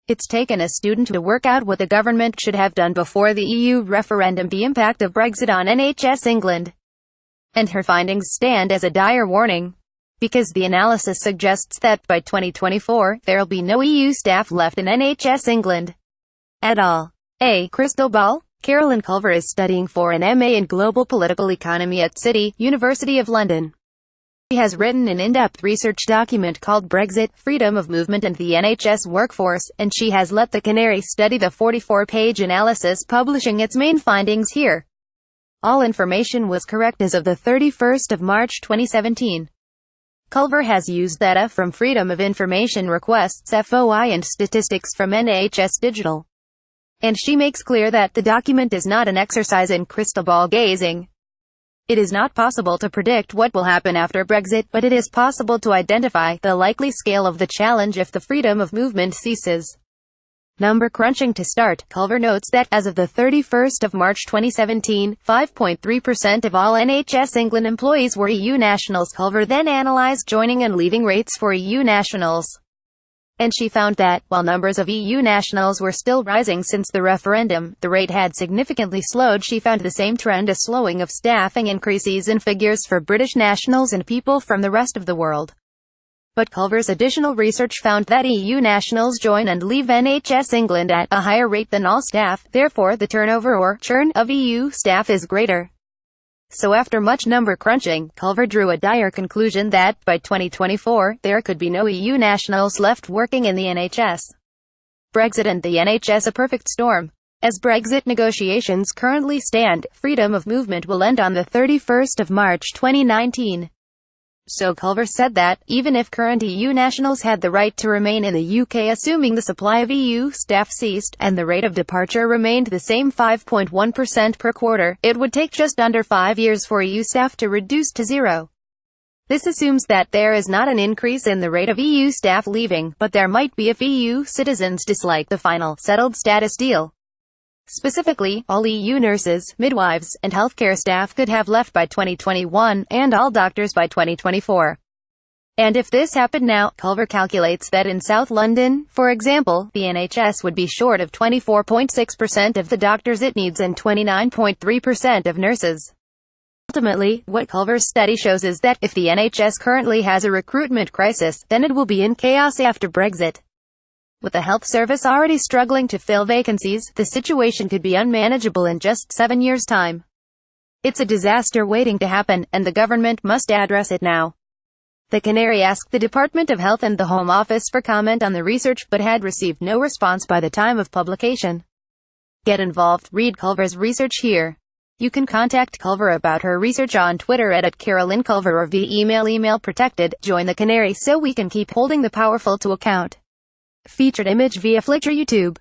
It's taken a student to work out what the government should have done before the EU referendum, the impact of Brexit on NHS England. And her findings stand as a dire warning. Because the analysis suggests that by 2024, there'll be no EU staff left in NHS England at all. A crystal ball? Carolyne Culver is studying for an MA in Global Political Economy at City, University of London. She has written an in-depth research document called Brexit, Freedom of Movement and the NHS Workforce, and she has let the Canary study the 44-page analysis, publishing its main findings here. All information was correct as of the 31st of March 2017. Culver has used data from Freedom of Information requests (FOI) and statistics from NHS Digital. And she makes clear that the document is not an exercise in crystal ball gazing. It is not possible to predict what will happen after Brexit, but it is possible to identify the likely scale of the challenge if the freedom of movement ceases. Number crunching to start. Culver notes that, as of the 31st of March 2017, 5.3% of all NHS England employees were EU nationals. Culver then analysed joining and leaving rates for EU nationals. And she found that, while numbers of EU nationals were still rising since the referendum, the rate had significantly slowed. She found the same trend, a slowing of staffing increases in figures for British nationals and people from the rest of the world. But Culver's additional research found that EU nationals join and leave NHS England at a higher rate than all staff, therefore the turnover or churn of EU staff is greater. So after much number crunching, Culver drew a dire conclusion that, by 2024, there could be no EU nationals left working in the NHS. Brexit and the NHS, a perfect storm. As Brexit negotiations currently stand, freedom of movement will end on the 31st of March 2019. So Culver said that, even if current EU nationals had the right to remain in the UK assuming the supply of EU staff ceased, and the rate of departure remained the same 5.1% per quarter, it would take just under 5 years for EU staff to reduce to zero. This assumes that there is not an increase in the rate of EU staff leaving, but there might be if EU citizens dislike the final, settled status deal. Specifically, all EU nurses, midwives, and healthcare staff could have left by 2021, and all doctors by 2024. And if this happened now, Culver calculates that in South London, for example, the NHS would be short of 24.6% of the doctors it needs and 29.3% of nurses. Ultimately, what Culver's study shows is that, if the NHS currently has a recruitment crisis, then it will be in chaos after Brexit. With the health service already struggling to fill vacancies, the situation could be unmanageable in just 7 years' time. It's a disaster waiting to happen, and the government must address it now. The Canary asked the Department of Health and the Home Office for comment on the research, but had received no response by the time of publication. Get involved. Read Culver's research here. You can contact Culver about her research on Twitter at Carolyne Culver or via email protected. Join the Canary so we can keep holding the powerful to account. Featured image via Flickr YouTube.